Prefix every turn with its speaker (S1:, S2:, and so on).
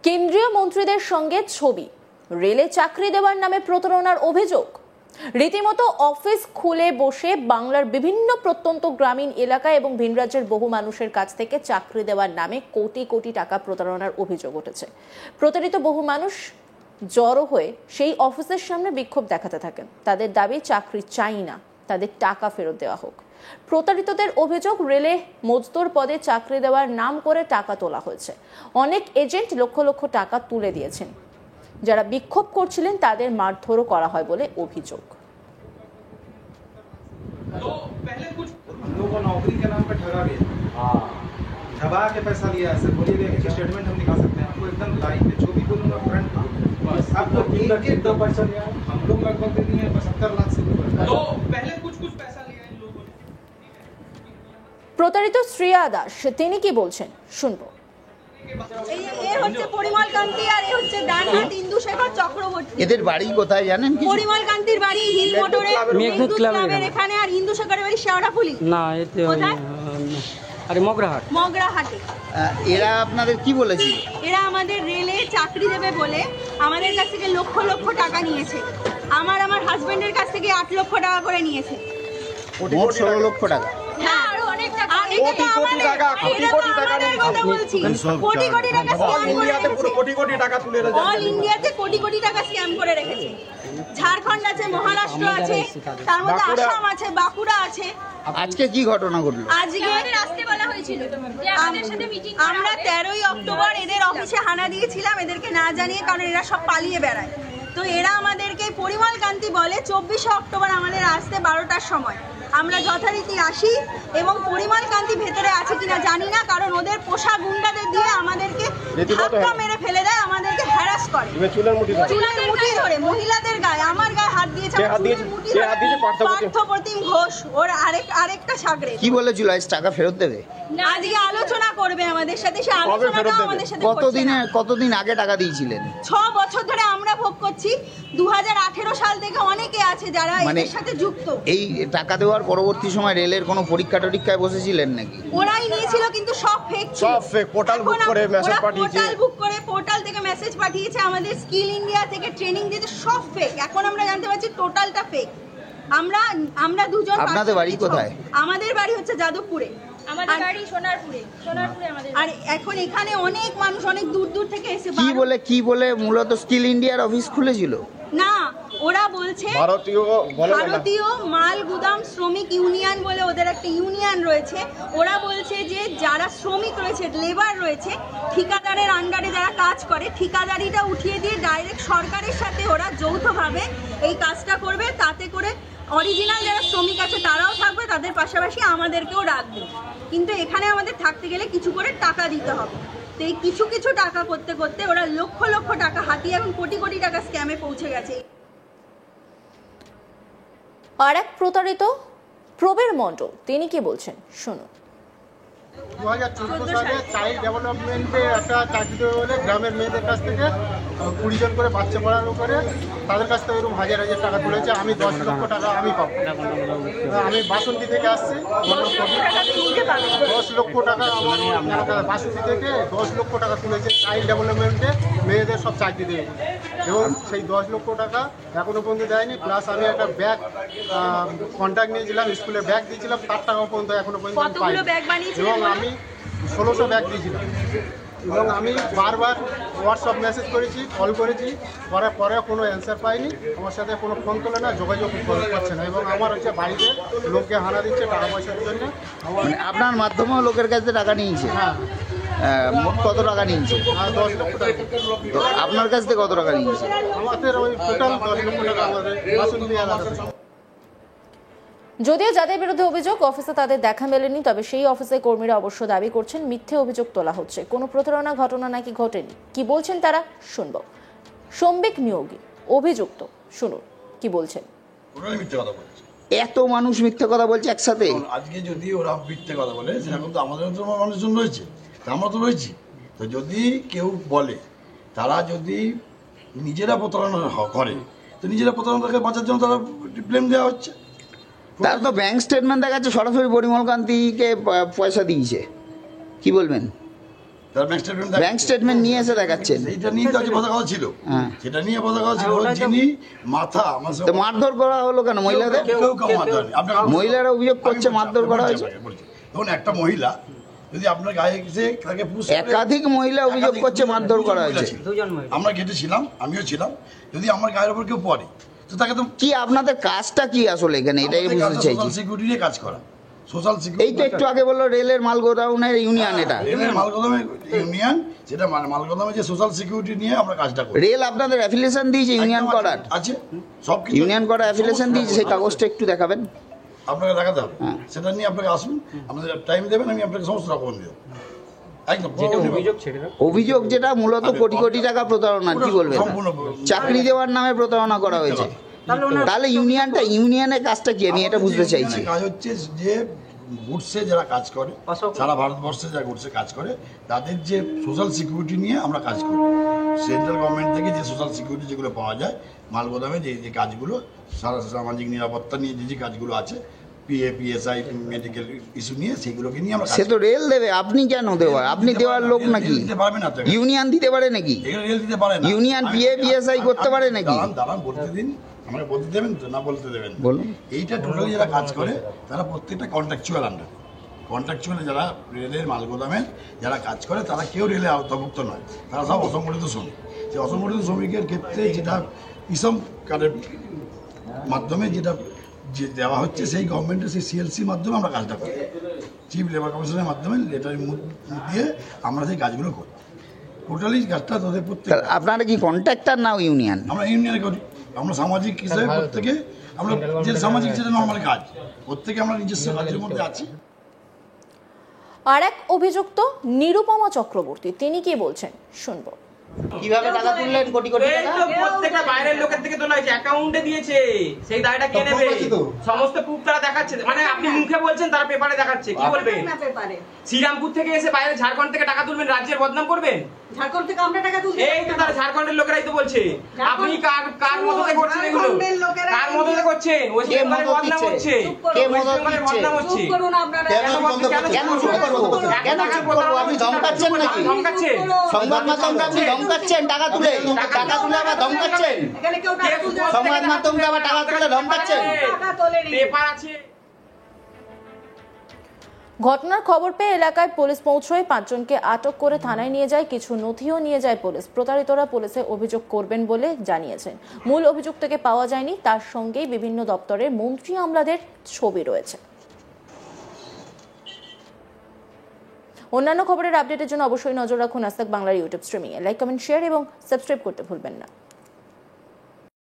S1: কেন্দ্রীয় মন্ত্রীদের সঙ্গে ছবি, রেলে চাকরি দেওয়ার নামে প্রতারণার অভিযোগ। রীতিমতো অফিস খুলে বসে বাংলার বিভিন্ন প্রত্যন্ত গ্রামীণ এলাকা এবং ভিন রাজ্যের বহু মানুষের কাছ থেকে চাকরি দেওয়ার নামে কোটি কোটি টাকা প্রতারণার অভিযোগ উঠেছে। প্রতারিত বহু মানুষ জড়ো হয়ে সেই অফিসের সামনে বিক্ষোভ দেখাতে থাকেন। তাদের দাবি চাকরি চাই না, তাদের টাকা ফেরত দেওয়া হোক। প্রতারিতদের অভিযোগ, রেলে মজদুর পদে চাকরি দেওয়ার নাম করে টাকা তোলা হয়েছে। অনেক এজেন্ট লক্ষ লক্ষ টাকা তুলে দিয়েছেন। যারা বিক্ষোভ করছিলেন তাদের মারধরও করা হয় বলে অভিযোগ। প্রতারিত শ্রেয়া দাস তিনি কি বলছেন শুনবো।
S2: পরিমল কান্তি আর এ হচ্ছে ডানহাত ইন্দুশেখর চক্রবর্তী।
S3: এদের বাড়ি কোথায় জানেন?
S2: পরিমল কান্তির বাড়ি হিল মোটরে মেঘদূত ক্লাবের এখানে, আর ইন্দুশেখরের বাড়ি শেওড়াফুলি।
S4: না, এতে আরে
S2: মগরাহাটে।
S3: এরা আপনাদের কি বলেছিল?
S2: এরা আমাদের রেলে চাকরি দেবে বলে আমাদের কাছ থেকে লক্ষ লক্ষ টাকা নিয়েছে। আমার হাজবেন্ডের কাছ থেকে 8 লক্ষ টাকা করে নিয়েছে।
S3: মোট 16 লক্ষ টাকা।
S2: ঝাড়খণ্ড আছে, মহারাষ্ট্র আছে, তার মধ্যে আসাম আছে, বাঁকুড়া আছে।
S3: আজকে কি ঘটনা ঘটলো?
S2: আজকে আসতে বলা হয়েছিল, আমরা 13ই অক্টোবর এদের অফিসে হানা দিয়েছিলাম, এদেরকে না জানিয়ে, কারণ এরা সব পালিয়ে বেড়ায়। তো এরা আমাদেরকে পরিমল কান্তি বলে 24শে অক্টোবর আমাদের আসতে 12টার সময়। আমরা যথারীতি আসি এবং পরিমল কান্তি ভেতরে আছে কিনা জানি না, কারণ ওদের পোষা গুন্ডাদের দিয়ে আমাদেরকে ধাক্কা মেরে ফেলে দেয়, আমাদেরকে হ্যারাস করে। চুলের মুঠি ধরে মহিলাদের গায়ে, আমার গায়ে হাত দিয়েছে পার্থপ্রতিম ঘোষ, ওর আরেকটা সাগরে।
S3: কি বলেছিল আজ টাকা ফেরত দেবে?
S2: আজকে আলোচনা করবে আমাদের সাথে। সে আলোচনাটাও আমাদের সাথে
S3: কতদিন আগে টাকা দিয়েছিলেন?
S2: 6 বছর ধরে আমরা ভোগ করছি। 2018 সাল থেকে অনেকে আছে যারা এর সাথে যুক্ত।
S3: এই টাকা দেওয়ার পরবর্তী সময় রেলের কোনো পরীক্ষা টরীক্ষায় বসেছিলেন নাকি?
S2: ওরাই নিয়েছিল, কিন্তু সব ফেক, সব ফেক। পোর্টাল বুক করে মেসেজ পাঠিয়েছে, পোর্টাল থেকে মেসেজ পাঠিয়েছে, আমাদের স্কিল ইন্ডিয়া থেকে ট্রেনিং দিয়েছে, সব ফেক। এখন আমরা জানতে পারছি টোটালটা ফেক। আমরা দুজন।
S3: আপনাদের বাড়ি কোথায়?
S2: আমাদের বাড়ি হচ্ছে যাদবপুরে। আমাদের বাড়ি সোনারপুরে আমাদের। আর এখন এখানে অনেক মানুষ অনেক দূর দূর থেকে এসে
S3: কি বলে মূলত স্কিল ইন্ডিয়ার অফিস খুলেছিল?
S2: না, ওরা বলছে ভারতীয় মাল গুদাম শ্রমিক ইউনিয়ন বলে ওদের একটা ইউনিয়ন রয়েছে। ওরা বলছে যে যারা শ্রমিক রয়েছে, লেবার রয়েছে, ঠিকাদারের আন্ডারে যারা কাজ করে, ঠিকাদারিটা উঠিয়ে দিয়ে ডাইরেক্ট সরকারের সাথে ওরা যৌথভাবে এই কাজটা করবে। তাতে করে অরিজিনাল যারা শ্রমিক আছে তারাও থাকবে, তাদের পাশাপাশি আমাদেরকেও রাখবে। কিন্তু এখানে আমাদের থাকতে গেলে কিছু করে টাকা দিতে হবে। তো এই কিছু কিছু টাকা করতে করতে ওরা লক্ষ লক্ষ টাকা হাতিয়ে এখন কোটি কোটি টাকা স্ক্যামে পৌঁছে গেছে।
S1: আর এক প্রতারিত প্রবীর মণ্ডল তিনি কি বলছেন শুনুন।
S5: 2014 সালে চাইল্ড ডেভেলপমেন্টে একটা চাকরি দেবে বলে গ্রামের মেয়েদের কাছ থেকে 20 জন করে বাচ্চা পড়ানো করে তাদের কাছ থেকে এরকম হাজার হাজার টাকা তুলেছে। আমি 10 লক্ষ টাকা আমি পাবো। আমি বাসন্তী থেকে আসছি, 10 লক্ষ টাকা আমার বাসন্তী থেকে 10 লক্ষ টাকা তুলেছে চাইল্ড ডেভেলপমেন্টে মেয়েদের সব চাকরি দেবে, এবং সেই 10 লক্ষ টাকা এখনো পর্যন্ত দেয়নি। প্লাস আমি একটা ব্যাগ কন্ট্রাক্ট নিয়েছিলাম, স্কুলে ব্যাগ দিয়েছিলাম, তার টাকাও পর্যন্ত এখনো পর্যন্ত পাইনি। এবং আমি 1600 ব্যাগ দিয়েছিলাম, এবং আমি বারবার হোয়াটসঅ্যাপ মেসেজ করেছি, কল করেছি, করার পরে কোনো অ্যান্সার পাইনি। আমার সাথে কোনো ফোন তোলে না, যোগাযোগ করছে না, এবং আমার হচ্ছে বাড়িতে লোককে হানা দিচ্ছে টাকা পয়সার জন্য।
S3: আপনার মাধ্যমেও লোকের কাছে টাকা নিয়েছে?
S5: হ্যাঁ।
S3: মোট কত টাকা নিয়েছে?
S5: 10 লক্ষ টাকা।
S3: আপনার কাছ থেকে কত টাকা নিয়েছে?
S5: আমাদের ওই টোটাল 10 লক্ষ টাকা আমাদের বাসন্তী এলাকাতে।
S1: যদিও যাদের বিরুদ্ধে অভিযোগ অফিসে তাদের দেখা মেলেনি, তবে সেই অফিসের কর্মীরা অবশ্য দাবি করছেন মিথ্যে অভিযোগ তোলা হচ্ছে, কোনো প্রতারণা ঘটনা নাকি ঘটেনি। কি বলছেন তারা শুনব। সম্বিক নিয়োগী অভিযুক্ত, শুনুন কি বলছেন।
S3: এত মানুষ মিথ্যে কথা বলছে একসাথে।
S6: আজকে যদি ওরা মিথ্যে কথা বলে, সেরকম তো আমাদের তো মানুষজন রয়েছে, আমরা তো রয়েছি। তো যদি কেউ বলে, তারা যদি নিজেরা প্রতারণা করে, তো নিজেরা প্রতারণা থেকে বাঁচার জন্য তারা ব্লেম দেওয়া হচ্ছে।
S3: তার তো ব্যাংক স্টেটমেন্ট দেখাচ্ছে সরাসরি পরিমল কান্তিকে পয়সা দিয়েছে, কি বলবেন?
S6: তার ব্যাংক স্টেটমেন্ট
S3: ব্যাংক স্টেটমেন্ট নিয়ে এসে দেখাচ্ছেন।
S6: এইটা নিয়ে তো আজ বোঝা কথা ছিল,
S3: হ্যাঁ।
S6: সেটা নিয়ে বোঝা কথা ছিল। যিনি মাথা আমার
S3: তো মারধর করা হলো কেন মহিলাদের?
S6: কেউ মাথা নেই। আপনার
S3: মহিলারা অভিযোগ করছে মারধর করা হয়েছে।
S6: তখন একটা মহিলা যদি আপনার গায়ে এসে তাকে পুশ করে-
S3: একাধিক মহিলা অভিযোগ করছে মারধর করা হয়েছে।
S6: আমরা গেটে ছিলাম, আমিও ছিলাম। যদি আমার গায়ের উপর কেউ পড়ে তো তাকে তো
S3: কি আপনাদের কাজটা কি আসলে এখানে, এটাই বুঝতে চাইছি।
S6: সোশ্যাল সিকিউরিটি নিয়ে কাজ করা, সোশ্যাল
S3: এই তো
S6: সিকিউরিটি।
S3: একটু আগে বললো রেলের মাল গোডাউনের ইউনিয়ন, এটা
S6: রেলের মালগোদামে ইউনিয়ন, সেটা মালগোদামে যে সোশ্যাল সিকিউরিটি নিয়ে আমরা কাজটা করি।
S3: রেল আপনাদের অ্যাফিলিয়েশন দিয়েছে ইউনিয়ন
S6: একদম
S3: করার?
S6: আছে, সব কিছু
S3: ইউনিয়ন করা অ্যাফিলিয়েশন দিয়েছে, সেই কাগজটা একটু দেখাবেন।
S6: আপনাকে দেখাতে হবে।
S3: হ্যাঁ।
S6: সেটা নিয়ে আপনাকে আসুন, আপনাদের টাইম দেবেন, আমি আপনাকে সমস্ত ডকুমেন্ট দেবো। একদম
S3: অভিযোগ যেটা মূলত কোটি কোটি টাকা প্রতারণা, কি বলবেন?
S6: সম্পূর্ণ
S3: চাকরি দেওয়ার নামে প্রতারণা করা হয়েছে। তাহলে ইউনিয়নের কাজটা কি, আমি এটা বুঝতে চাইছি।
S6: কাজ হচ্ছে যে গুডসে যারা কাজ করে, সারা ভারতবর্ষে যারা গুডসে কাজ করে, তাদের যে সোশ্যাল সিকিউরিটি নিয়ে আমরা কাজ করি। সেন্ট্রাল গভর্নমেন্ট থেকে যে সোশ্যাল সিকিউরিটি যেগুলো পাওয়া যায় মালগোদামে, যে কাজগুলো সারা সামাজিক নিরাপত্তা নিয়ে যে কাজগুলো আছে, পিএ পিএসআই মেডিকেল ইস্যু নিয়ে, সেগুলোকে নিয়ে আমরা
S3: সে তো রেল দেবে, আপনি কেন দেওয়ার? আপনি দেওয়ার লোক নাকি?
S6: দিতে পারবে না তো,
S3: ইউনিয়ন দিতে পারে নাকি?
S6: এখানে রেল দিতে পারে না।
S3: ইউনিয়ন পিএ পিএসআই করতে পারে নাকি?
S6: দাঁড়ান বলতে দিন, আমাকে বলতে দেবেন তো, না বলতে দেবেন?
S3: বলুন।
S6: এইটা টোটালি যারা কাজ করে তারা প্রত্যেকটা কন্ট্রাকচুয়াল আন্ডার, কন্ট্রাকচুয়াল যারা রেলের মালগোদামে যারা কাজ করে তারা কেউ রেলে আওতাভুক্ত নয়, তারা সব অসংগঠিত শ্রমিক। সেই অসংগঠিত শ্রমিকের ক্ষেত্রে যেটা ইসম কার্ডের মাধ্যমে যেটা যে দেওয়া হচ্ছে, সেই গভর্নমেন্টের সেই সিএলসির মাধ্যমে আমরা কাজটা করি, চিফ লেবার কমিশনের মাধ্যমে লেটার দিয়ে আমরা সেই কাজগুলো করি। টোটালি কাজটা তাদের প্রত্যেক,
S3: আপনারা কি কন্ট্রাক্টর না ইউনিয়ন?
S6: আমরা ইউনিয়নে করি, আমরা সামাজিক হিসেবে প্রত্যেকে, আমরা যে সামাজিক যেটা নর্মাল কাজ, প্রত্যেকে আমরা নিজস্ব কাজের মধ্যে আছি।
S1: আর এক অভিযুক্ত নিরুপমা চক্রবর্তী, তিনি কি বলছেন শুনবো।
S3: কিভাবে টাকা তুললেন কোটি কোটি
S7: এই তো প্রত্যেকটা বাইরের লোকের থেকে তোলা হয়েছে, অ্যাকাউন্টে দিয়েছে, সেই দায়টা কে নেবে? সমস্ত প্রুফ তারা দেখাচ্ছে, মানে আপনি মুখে বলছেন, তারা পেপারে দেখাচ্ছে। কি বলবেন? শ্রীরামপুর থেকে এসে বাইরে ঝাড়খণ্ড থেকে টাকা তুলবেন, রাজ্যের বদনাম করবেন?
S2: ঝাড়খণ্ড থেকে আমরা টাকা তুলছি।
S7: এই তো তারা ঝাড়খণ্ডের লোকেরাই তো বলছে। আপনি কার মদতে করছেন এগুলো? কার মদতে করছেন? ওয়েস্ট বেঙ্গলের বদনাম হচ্ছে, ওয়েস্ট বেঙ্গলের বদনাম হচ্ছে।
S2: চুপ করুন আপনারা।
S3: কেন চুপ করবো? কেন চুপ করবো? আপনি ধমকাচ্ছেন নাকি?
S7: ধমকাচ্ছেন?
S3: সংবাদ মাধ্যমকে আপনি ধমকাচ্ছেন টাকা তুলে, টাকা তুলে আবার ধমকাচ্ছেন।
S2: এখানে কেউ টাকা তুলতে আসবে না।
S3: সংবাদ মাধ্যমকে আবার টাকা তুলে ধমকাচ্ছেন।
S2: টাকা তোলেনি।
S7: পেপার আছে।
S1: ঘটনার খবর পেয়ে এলাকায় পুলিশ পৌঁছয়, 5 জনকে আটক করে থানায় নিয়ে যায়, কিছু নথিও নিয়ে যায় পুলিশ। প্রতারিতরা পুলিশে অভিযোগ করবেন বলে জানিয়েছেন। মূল অভিযুক্তকে পাওয়া যায়নি, তার সঙ্গেই বিভিন্ন দপ্তরের মন্ত্রী আমলাদের ছবি রয়েছে। অন্যান্য খবরের আপডেটের জন্য অবশ্যই নজর রাখুন আজ তাক বাংলার ইউটিউব স্ট্রিমিংয়ে। লাইক, কমেন্ট, শেয়ার এবং সাবস্ক্রাইব করতে ভুলবেন না।